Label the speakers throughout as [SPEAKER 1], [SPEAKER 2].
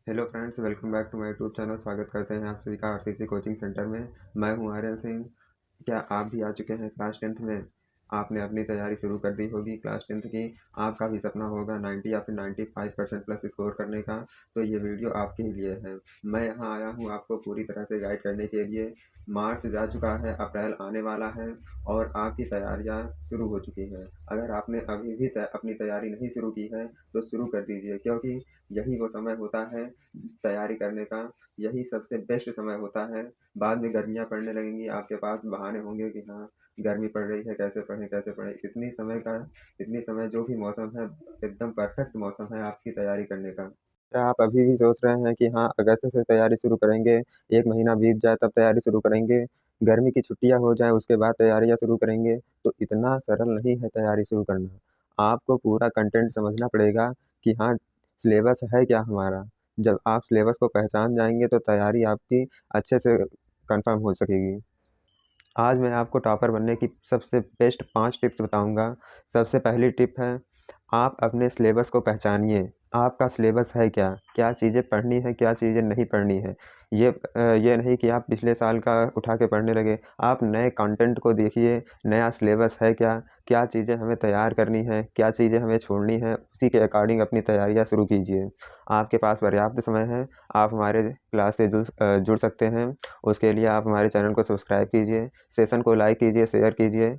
[SPEAKER 1] Hello friends, welcome back to my YouTube channel. स्वागत करते हैं आप सभी का आरसीसी कोचिंग सेंटर में। मैं हूं आर्यन सिंह। क्या आप भी आ चुके हैं क्लास 10th में? आपने अपनी तैयारी शुरू कर दी होगी क्लास 10th की। आपका भी सपना होगा 90 या फिर 95% प्लस स्कोर करने का। तो ये वीडियो आपके ही लिए है। मैं यहाँ आया हूँ आपको पूरी तरह से गाइड करने के लिए। मार्च जा चुका है, अप्रैल आने वाला है और आपकी तैयारियाँ शुरू हो चुकी हैं। अगर आपने अभी भी अपनी तैयारी नहीं शुरू की है तो शुरू कर दीजिए, क्योंकि यही वो समय होता है तैयारी करने का। यही सबसे बेस्ट समय होता है। बाद में गर्मियाँ पड़ने लगेंगी, आपके पास बहाने होंगे कि हाँ, गर्मी पड़ रही है, कैसे पढ़ें कैसे पढ़ें। इतनी समय जो भी मौसम है, एकदम परफेक्ट मौसम है आपकी तैयारी करने का। क्या आप अभी भी सोच रहे हैं कि हाँ, अगस्त से तैयारी शुरू करेंगे, 1 महीना बीत जाए तब तैयारी शुरू करेंगे, गर्मी की छुट्टियाँ हो जाएँ उसके बाद तैयारियाँ शुरू करेंगे? तो इतना सरल नहीं है तैयारी शुरू करना। आपको पूरा कंटेंट समझना पड़ेगा कि हाँ, सिलेबस है क्या हमारा। जब आप सिलेबस को पहचान जाएँगे तो तैयारी आपकी अच्छे से कन्फर्म हो सकेगी। आज मैं आपको टॉपर बनने की सबसे बेस्ट 5 टिप्स बताऊँगा। सबसे पहली टिप है, आप अपने सिलेबस को पहचानिए। आपका सिलेबस है क्या? क्या चीज़ें पढ़नी है, क्या चीज़ें नहीं पढ़नी है। ये नहीं कि आप पिछले साल का उठा के पढ़ने लगे। आप नए कंटेंट को देखिए, नया सिलेबस है क्या? क्या चीज़ें हमें तैयार करनी है, क्या चीज़ें हमें छोड़नी है, उसी के अकॉर्डिंग अपनी तैयारियाँ शुरू कीजिए। आपके पास पर्याप्त समय है, आप हमारे क्लास से जुड़ सकते हैं। उसके लिए आप हमारे चैनल को सब्सक्राइब कीजिए, सेशन को लाइक कीजिए, शेयर कीजिए।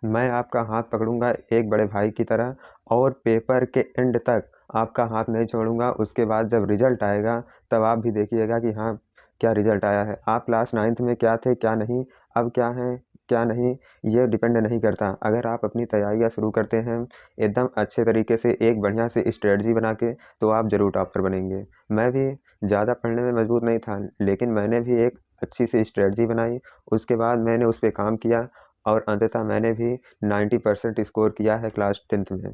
[SPEAKER 1] मैं आपका हाथ पकड़ूंगा एक बड़े भाई की तरह और पेपर के एंड तक आपका हाथ नहीं छोड़ूंगा। उसके बाद जब रिजल्ट आएगा तब आप भी देखिएगा कि हाँ, क्या रिजल्ट आया है। आप क्लास 9th में क्या थे क्या नहीं, अब क्या हैं क्या नहीं, ये डिपेंड नहीं करता। अगर आप अपनी तैयारियां शुरू करते हैं एकदम अच्छे तरीके से, एक बढ़िया से स्ट्रेटजी बना के, तो आप ज़रूर टॉपर बनेंगे। मैं भी ज़्यादा पढ़ने में मजबूत नहीं था, लेकिन मैंने भी एक अच्छी सी स्ट्रेटजी बनाई। उसके बाद मैंने उस पर काम किया और अंततः मैंने भी 90% स्कोर किया है क्लास 10th में।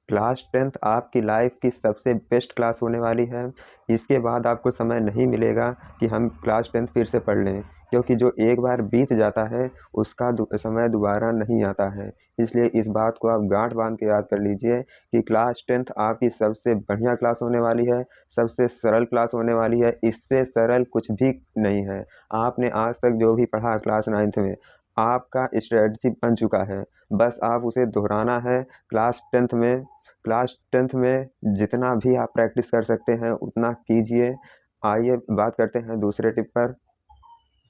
[SPEAKER 1] क्लास 10th आपकी लाइफ की सबसे बेस्ट क्लास होने वाली है। इसके बाद आपको समय नहीं मिलेगा कि हम क्लास 10th फिर से पढ़ लें, क्योंकि जो एक बार बीत जाता है उसका समय दोबारा नहीं आता है। इसलिए इस बात को आप गांठ बांध के याद कर लीजिए कि क्लास 10th आपकी सबसे बढ़िया क्लास होने वाली है, सबसे सरल क्लास होने वाली है। इससे सरल कुछ भी नहीं है। आपने आज तक जो भी पढ़ा क्लास 9th में, आपका स्ट्रेटजी बन चुका है। बस आप उसे दोहराना है क्लास 10th में। क्लास 10th में जितना भी आप प्रैक्टिस कर सकते हैं उतना कीजिए। आइए बात करते हैं दूसरे टिप पर।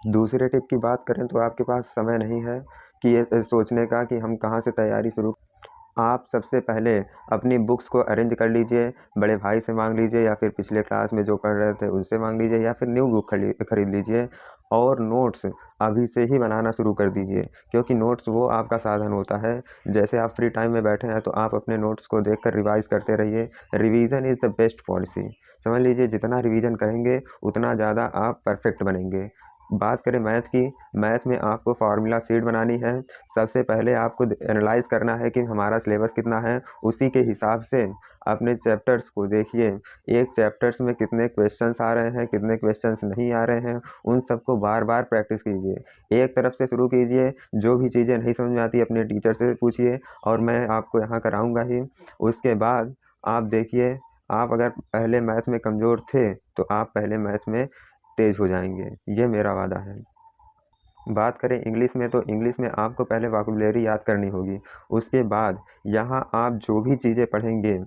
[SPEAKER 1] दूसरे टिप की बात करें तो आपके पास समय नहीं है कि ये सोचने का कि हम कहाँ से तैयारी शुरू। आप सबसे पहले अपनी बुक्स को अरेंज कर लीजिए। बड़े भाई से मांग लीजिए या फिर पिछले क्लास में जो पढ़ रहे थे उनसे मांग लीजिए, या फिर न्यू बुक खरीद लीजिए। और नोट्स अभी से ही बनाना शुरू कर दीजिए, क्योंकि नोट्स वो आपका साधन होता है। जैसे आप फ्री टाइम में बैठे हैं तो आप अपने नोट्स को देखकर रिवाइज करते रहिए। Revision is the best policy. समझ लीजिए, जितना रिवीजन करेंगे उतना ज़्यादा आप परफेक्ट बनेंगे। बात करें मैथ की, मैथ में आपको फार्मूला शीट बनानी है। सबसे पहले आपको एनालाइज करना है कि हमारा सिलेबस कितना है, उसी के हिसाब से अपने चैप्टर्स को देखिए। एक चैप्टर्स में कितने क्वेश्चंस आ रहे हैं, कितने क्वेश्चंस नहीं आ रहे हैं, उन सबको बार बार प्रैक्टिस कीजिए। एक तरफ से शुरू कीजिए। जो भी चीज़ें नहीं समझ में आती अपने टीचर से पूछिए, और मैं आपको यहाँ कराऊँगा ही। उसके बाद आप देखिए, आप अगर पहले मैथ में कमज़ोर थे तो आप पहले मैथ में तेज़ हो जाएंगे, ये मेरा वादा है। बात करें इंग्लिश में, तो इंग्लिश में आपको पहले वोकैबुलरी याद करनी होगी। उसके बाद यहाँ आप जो भी चीज़ें पढ़ेंगे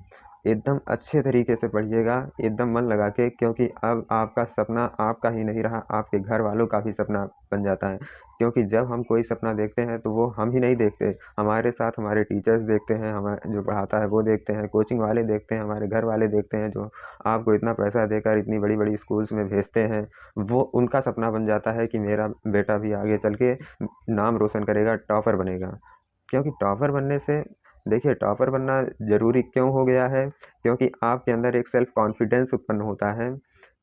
[SPEAKER 1] एकदम अच्छे तरीके से पढ़िएगा, एकदम मन लगा के, क्योंकि अब आपका सपना आपका ही नहीं रहा, आपके घर वालों का भी सपना बन जाता है। क्योंकि जब हम कोई सपना देखते हैं तो वो हम ही नहीं देखते, हमारे साथ हमारे टीचर्स देखते हैं, हमारे जो पढ़ाता है वो देखते हैं, कोचिंग वाले देखते हैं, हमारे घर वाले देखते हैं, जो आपको इतना पैसा देकर इतनी बड़ी बड़ी स्कूल्स में भेजते हैं। वो उनका सपना बन जाता है कि मेरा बेटा भी आगे चल के नाम रोशन करेगा, टॉपर बनेगा। क्योंकि टॉपर बनने से, देखिए, टॉपर बनना ज़रूरी क्यों हो गया है, क्योंकि आपके अंदर एक सेल्फ कॉन्फिडेंस उत्पन्न होता है।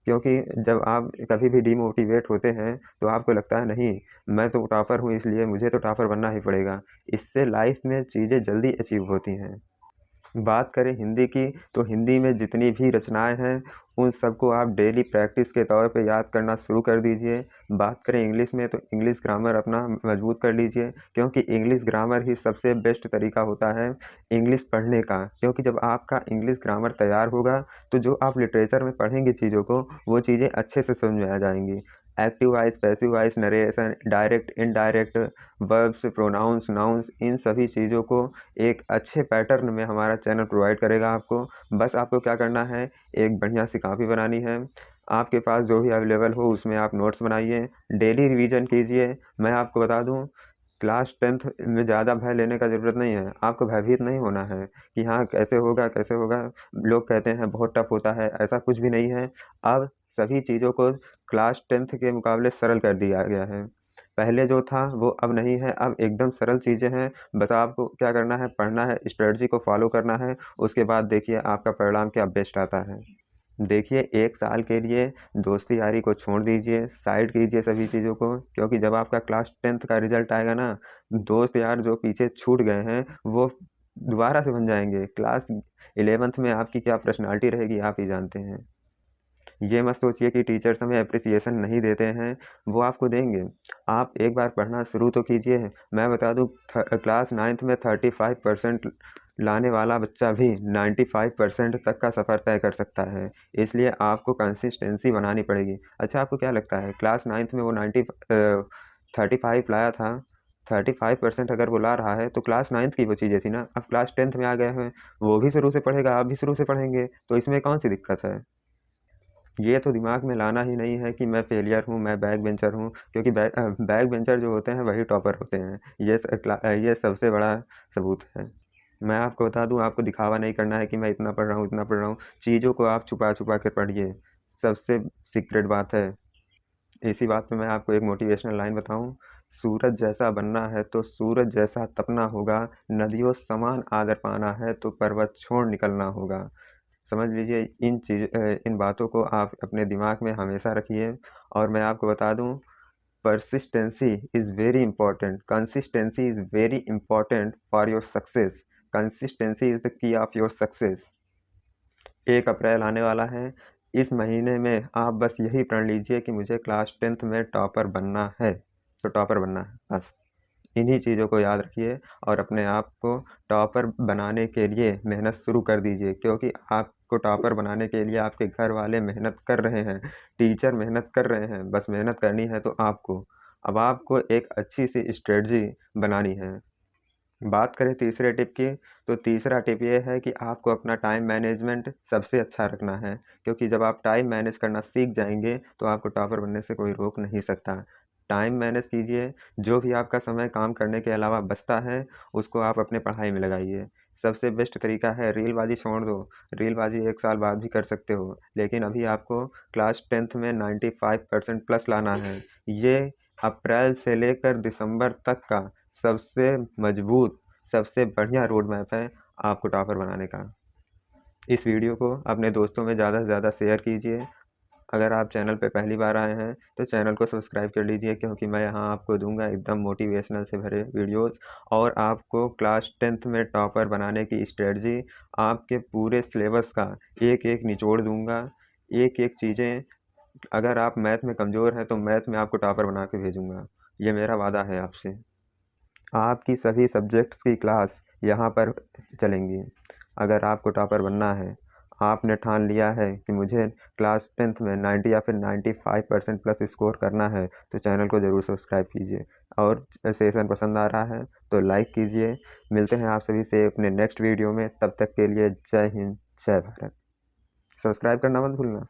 [SPEAKER 1] क्योंकि जब आप कभी भी डिमोटिवेट होते हैं तो आपको लगता है नहीं, मैं तो टॉपर हूँ इसलिए मुझे तो टॉपर बनना ही पड़ेगा। इससे लाइफ में चीज़ें जल्दी अचीव होती हैं। बात करें हिंदी की, तो हिंदी में जितनी भी रचनाएं हैं उन सबको आप डेली प्रैक्टिस के तौर पे याद करना शुरू कर दीजिए। बात करें इंग्लिश में, तो इंग्लिश ग्रामर अपना मजबूत कर लीजिए, क्योंकि इंग्लिश ग्रामर ही सबसे बेस्ट तरीका होता है इंग्लिश पढ़ने का। क्योंकि जब आपका इंग्लिश ग्रामर तैयार होगा तो जो आप लिटरेचर में पढ़ेंगे चीज़ों को, वो चीज़ें अच्छे से समझ में आ जाएंगी। Active voice, passive voice, narration, direct, indirect, verbs, pronouns, nouns, इन सभी चीज़ों को एक अच्छे पैटर्न में हमारा चैनल प्रोवाइड करेगा आपको। बस आपको क्या करना है, एक बढ़िया सी कॉपी बनानी है, आपके पास जो भी अवेलेबल हो उसमें आप नोट्स बनाइए, डेली रिवीजन कीजिए। मैं आपको बता दूं, क्लास 10th में ज़्यादा भय लेने का ज़रूरत नहीं है, आपको भयभीत नहीं होना है कि हाँ कैसे होगा कैसे होगा, लोग कहते हैं बहुत टफ होता है, ऐसा कुछ भी नहीं है। अब सभी चीज़ों को क्लास 10th के मुकाबले सरल कर दिया गया है। पहले जो था वो अब नहीं है, अब एकदम सरल चीज़ें हैं। बस आपको क्या करना है, पढ़ना है, स्ट्रेटजी को फॉलो करना है, उसके बाद देखिए आपका परिणाम क्या बेस्ट आता है। देखिए 1 साल के लिए दोस्ती यारी को छोड़ दीजिए, साइड कीजिए सभी चीज़ों को, क्योंकि जब आपका क्लास 10th का रिजल्ट आएगा ना, दोस्त यार जो पीछे छूट गए हैं वो दोबारा से बन जाएंगे। क्लास 11th में आपकी क्या पर्सनालिटी रहेगी आप ही जानते हैं। ये मत सोचिए कि टीचर्स हमें एप्रिसिएशन नहीं देते हैं, वो आपको देंगे। आप एक बार पढ़ना शुरू तो कीजिए। मैं बता दूं, क्लास 9th में 35% लाने वाला बच्चा भी 95% तक का सफ़र तय कर सकता है। इसलिए आपको कंसिस्टेंसी बनानी पड़ेगी। अच्छा, आपको क्या लगता है क्लास 9th में वो 35 लाया था, 35% अगर वो ला रहा है तो क्लास 9th की वो चीज़ें थी ना। अब क्लास 10th में आ गए हैं, वो भी शुरू से पढ़ेगा, आप भी शुरू से पढ़ेंगे, तो इसमें कौन सी दिक्कत है। ये तो दिमाग में लाना ही नहीं है कि मैं फेलियर हूँ, मैं बैक बेंचर हूँ, क्योंकि बैक बेंचर जो होते हैं वही टॉपर होते हैं। ये सबसे बड़ा सबूत है। मैं आपको बता दूँ, आपको दिखावा नहीं करना है कि मैं इतना पढ़ रहा हूँ, इतना पढ़ रहा हूँ। चीज़ों को आप छुपा छुपा कर पढ़िए, सबसे सीक्रेट बात है। इसी बात पे मैं आपको एक मोटिवेशनल लाइन बताऊँ, सूरज जैसा बनना है तो सूरज जैसा तपना होगा, नदियों समान आदर पाना है तो पर्वत छोड़ निकलना होगा। समझ लीजिए, इन बातों को आप अपने दिमाग में हमेशा रखिए। और मैं आपको बता दूं, persistency is very important, consistency is very important for your success. Consistency is the key of your success. 1 अप्रैल आने वाला है, इस महीने में आप बस यही प्रण लीजिए कि मुझे क्लास 10th में टॉपर बनना है, तो टॉपर बनना है बस। इन्हीं चीज़ों को याद रखिए और अपने आप को टॉपर बनाने के लिए मेहनत शुरू कर दीजिए, क्योंकि आपको टॉपर बनाने के लिए आपके घर वाले मेहनत कर रहे हैं, टीचर मेहनत कर रहे हैं, बस मेहनत करनी है तो आपको। अब आपको एक अच्छी सी स्ट्रेटजी बनानी है। बात करें तीसरे टिप की, तो तीसरा टिप ये है कि आपको अपना टाइम मैनेजमेंट सबसे अच्छा रखना है, क्योंकि जब आप टाइम मैनेज करना सीख जाएंगे तो आपको टॉपर बनने से कोई रोक नहीं सकता। टाइम मैनेज कीजिए, जो भी आपका समय काम करने के अलावा बचता है उसको आप अपने पढ़ाई में लगाइए। सबसे बेस्ट तरीका है, रीलबाजी छोड़ दो। रीलबाजी 1 साल बाद भी कर सकते हो, लेकिन अभी आपको क्लास 10th में 95% प्लस लाना है। ये अप्रैल से लेकर दिसंबर तक का सबसे मजबूत, सबसे बढ़िया रोड मैप है आपको टॉपर बनाने का। इस वीडियो को अपने दोस्तों में ज़्यादा से ज़्यादा शेयर कीजिए। अगर आप चैनल पे पहली बार आए हैं तो चैनल को सब्सक्राइब कर लीजिए, क्योंकि मैं यहाँ आपको दूंगा एकदम मोटिवेशनल से भरे वीडियोस, और आपको क्लास 10th में टॉपर बनाने की स्ट्रेटजी, आपके पूरे सिलेबस का एक एक निचोड़ दूंगा। एक एक चीज़ें, अगर आप मैथ में कमज़ोर हैं तो मैथ में आपको टॉपर बना के भेजूँगा, ये मेरा वादा है आपसे। आपकी सभी सब्जेक्ट्स की क्लास यहाँ पर चलेंगी। अगर आपको टॉपर बनना है, आपने ठान लिया है कि मुझे क्लास 10th में 90 या फिर 95% प्लस स्कोर करना है, तो चैनल को ज़रूर सब्सक्राइब कीजिए। और सेशन पसंद आ रहा है तो लाइक कीजिए। मिलते हैं आप सभी से अपने नेक्स्ट वीडियो में, तब तक के लिए जय हिंद, जय भारत। सब्सक्राइब करना मत भूलना।